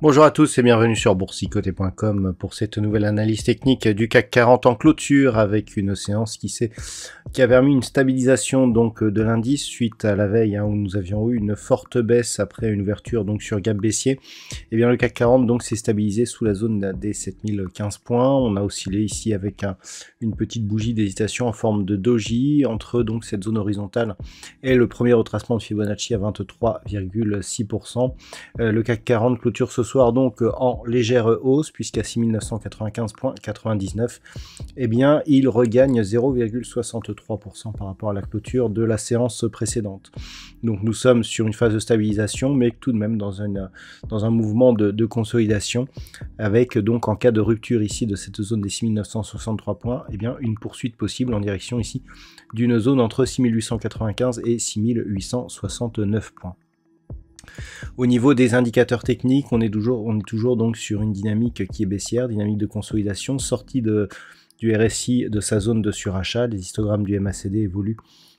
Bonjour à tous et bienvenue sur boursicoté.com pour cette nouvelle analyse technique du CAC 40 en clôture avec une séance qui a permis une stabilisation donc de l'indice suite à la veille où nous avions eu une forte baisse après une ouverture donc sur gap baissier. Et bien le CAC 40 donc s'est stabilisé sous la zone des 7015 points. On a oscillé ici avec une petite bougie d'hésitation en forme de doji entre donc cette zone horizontale et le premier retracement de Fibonacci à 23,6%. Le CAC 40 clôture ce soir donc en légère hausse puisqu'à 6995,99 eh bien il regagne 0,63% par rapport à la clôture de la séance précédente. Donc nous sommes sur une phase de stabilisation mais tout de même dans un mouvement de consolidation avec donc en cas de rupture ici de cette zone des 6963 points eh bien une poursuite possible en direction ici d'une zone entre 6895 et 6869 points. Au niveau des indicateurs techniques, on est toujours donc sur une dynamique qui est baissière, dynamique de consolidation, sortie du RSI de sa zone de surachat. Les histogrammes du MACD évoluent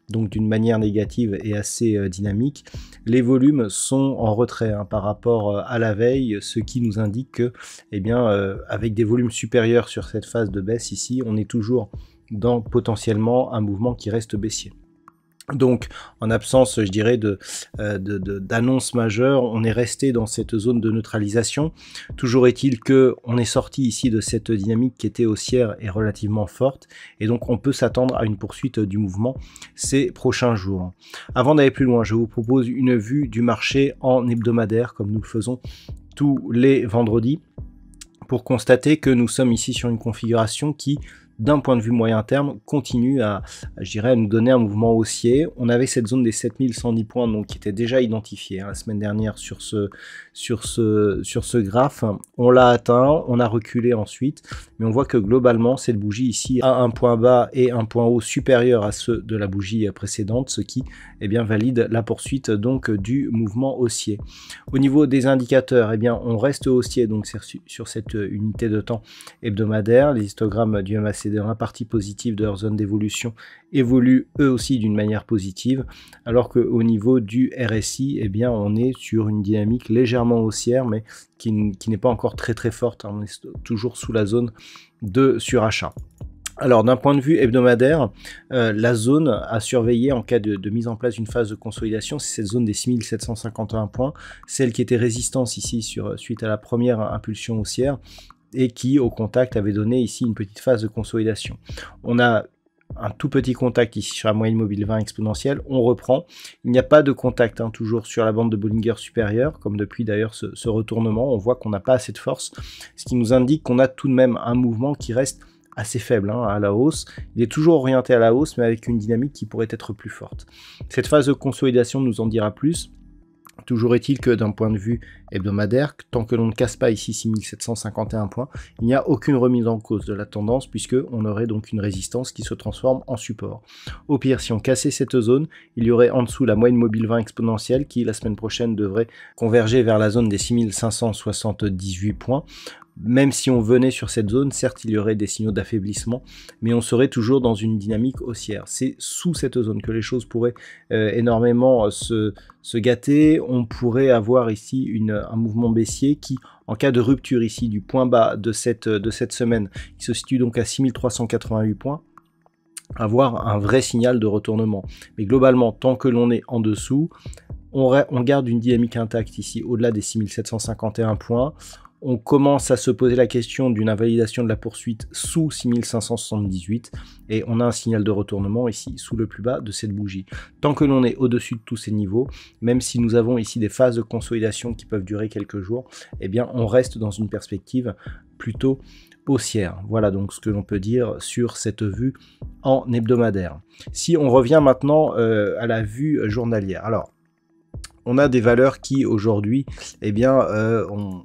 donc d'une manière négative et assez dynamique. Les volumes sont en retrait par rapport à la veille, ce qui nous indique que, eh bien, avec des volumes supérieurs sur cette phase de baisse ici, on est toujours dans potentiellement un mouvement qui reste baissier. Donc, en absence, je dirais, d'annonce majeure, on est resté dans cette zone de neutralisation. Toujours est-il que on est sorti ici de cette dynamique qui était haussière et relativement forte, et donc on peut s'attendre à une poursuite du mouvement ces prochains jours. Avant d'aller plus loin, je vous propose une vue du marché en hebdomadaire, comme nous le faisons tous les vendredis, pour constater que nous sommes ici sur une configuration qui, d'un point de vue moyen terme, continue à nous donner un mouvement haussier. On avait cette zone des 7110 points donc, qui était déjà identifiée la semaine dernière sur ce graphe. On l'a atteint, on a reculé ensuite, mais on voit que globalement, cette bougie ici a un point bas et un point haut supérieur à ceux de la bougie précédente, ce qui valide la poursuite donc du mouvement haussier. Au niveau des indicateurs, on reste haussier donc sur cette unité de temps hebdomadaire. Les histogrammes du MACD dans la partie positive de leur zone d'évolution évoluent eux aussi d'une manière positive, alors qu'au niveau du RSI, on est sur une dynamique légèrement haussière, mais qui n'est pas encore très forte. On est toujours sous la zone de surachat. Alors d'un point de vue hebdomadaire, la zone à surveiller en cas de mise en place d'une phase de consolidation, c'est cette zone des 6751 points, celle qui était résistance ici suite à la première impulsion haussière, et qui au contact avait donné ici une petite phase de consolidation. On a un tout petit contact ici sur la moyenne mobile 20 exponentielle, on reprend, il n'y a pas de contact toujours sur la bande de Bollinger supérieure, comme depuis d'ailleurs ce retournement, on voit qu'on n'a pas assez de force, ce qui nous indique qu'on a tout de même un mouvement qui reste assez faible à la hausse. Il est toujours orienté à la hausse, mais avec une dynamique qui pourrait être plus forte. Cette phase de consolidation nous en dira plus. Toujours est-il que d'un point de vue hebdomadaire, tant que l'on ne casse pas ici 6751 points, il n'y a aucune remise en cause de la tendance puisque on aurait donc une résistance qui se transforme en support. Au pire, si on cassait cette zone, il y aurait en dessous la moyenne mobile 20 exponentielle qui la semaine prochaine devrait converger vers la zone des 6578 points. Même si on venait sur cette zone, certes il y aurait des signaux d'affaiblissement, mais on serait toujours dans une dynamique haussière. C'est sous cette zone que les choses pourraient énormément se gâter. On pourrait avoir ici un mouvement baissier qui, en cas de rupture ici du point bas de cette semaine, qui se situe donc à 6388 points, avoir un vrai signal de retournement. Mais globalement, tant que l'on est en dessous, on garde une dynamique intacte ici, au-delà des 6751 points. On commence à se poser la question d'une invalidation de la poursuite sous 6578 et on a un signal de retournement ici sous le plus bas de cette bougie. Tant que l'on est au-dessus de tous ces niveaux, même si nous avons ici des phases de consolidation qui peuvent durer quelques jours, on reste dans une perspective plutôt haussière. Voilà donc ce que l'on peut dire sur cette vue en hebdomadaire. Si on revient maintenant à la vue journalière. Alors, on a des valeurs qui aujourd'hui, ont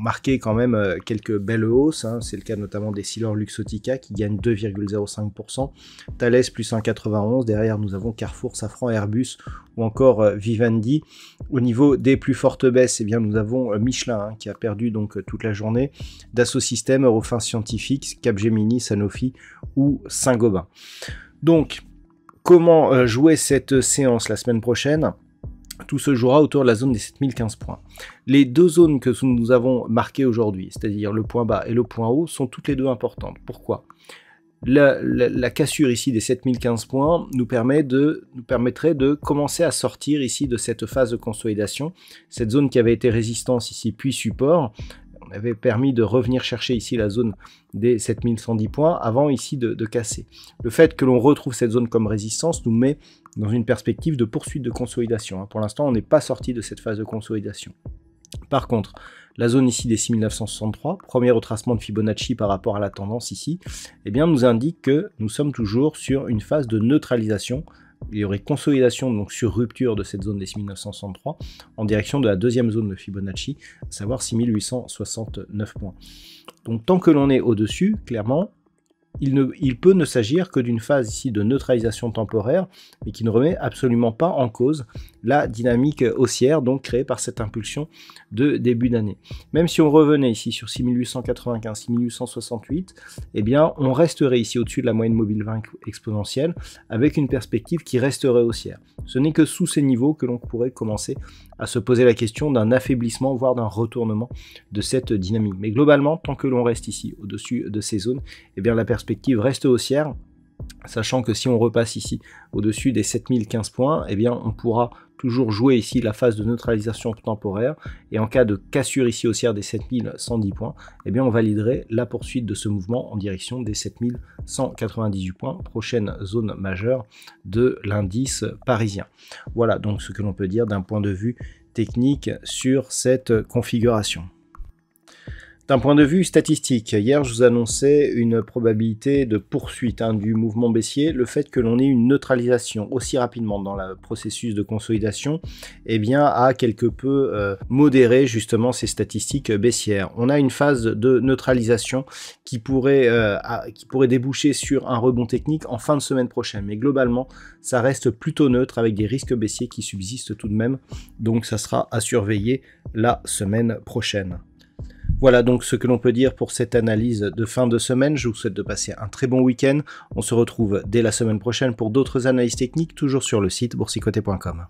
marqué quand même quelques belles hausses, hein. C'est le cas notamment des Silor Luxottica qui gagnent 2,05%, Thales plus 1,91%, derrière nous avons Carrefour, Safran, Airbus ou encore Vivendi. Au niveau des plus fortes baisses, eh bien, nous avons Michelin hein, qui a perdu donc toute la journée, Dassault Systèmes, Eurofins Scientifique, Capgemini, Sanofi ou Saint-Gobain. Donc, comment jouer cette séance la semaine prochaine ? Tout se jouera autour de la zone des 7015 points. Les deux zones que nous avons marquées aujourd'hui, c'est-à-dire le point bas et le point haut, sont toutes les deux importantes. Pourquoi ? La cassure ici des 7015 points nous permettrait de commencer à sortir ici de cette phase de consolidation. Cette zone qui avait été résistance ici puis support, on avait permis de revenir chercher ici la zone des 7110 points avant ici de casser. Le fait que l'on retrouve cette zone comme résistance nous met dans une perspective de poursuite de consolidation. Pour l'instant, on n'est pas sorti de cette phase de consolidation. Par contre, la zone ici des 6963, premier retracement de Fibonacci par rapport à la tendance ici, eh bien, nous indique que nous sommes toujours sur une phase de neutralisation. Il y aurait consolidation donc sur rupture de cette zone des 6963 en direction de la deuxième zone de Fibonacci, à savoir 6869 points. Donc tant que l'on est au-dessus, clairement, il peut ne s'agir que d'une phase ici de neutralisation temporaire, mais qui ne remet absolument pas en cause la dynamique haussière donc créée par cette impulsion de début d'année. Même si on revenait ici sur 6895, 6868, eh bien on resterait ici au-dessus de la moyenne mobile 20 exponentielle avec une perspective qui resterait haussière. Ce n'est que sous ces niveaux que l'on pourrait commencer à se poser la question d'un affaiblissement, voire d'un retournement de cette dynamique. Mais globalement, tant que l'on reste ici au-dessus de ces zones, eh bien la perspective reste haussière, sachant que si on repasse ici au-dessus des 7015 points, eh bien on pourra toujours jouer ici la phase de neutralisation temporaire, et en cas de cassure ici haussière des 7110 points, eh bien on validerait la poursuite de ce mouvement en direction des 7198 points, prochaine zone majeure de l'indice parisien. Voilà donc ce que l'on peut dire d'un point de vue technique sur cette configuration. D'un point de vue statistique, hier je vous annonçais une probabilité de poursuite du mouvement baissier. Le fait que l'on ait une neutralisation aussi rapidement dans le processus de consolidation, eh bien, a quelque peu modéré justement ces statistiques baissières. On a une phase de neutralisation qui pourrait déboucher sur un rebond technique en fin de semaine prochaine. Mais globalement, ça reste plutôt neutre avec des risques baissiers qui subsistent tout de même. Donc ça sera à surveiller la semaine prochaine. Voilà donc ce que l'on peut dire pour cette analyse de fin de semaine. Je vous souhaite de passer un très bon week-end. On se retrouve dès la semaine prochaine pour d'autres analyses techniques, toujours sur le site boursicoté.com.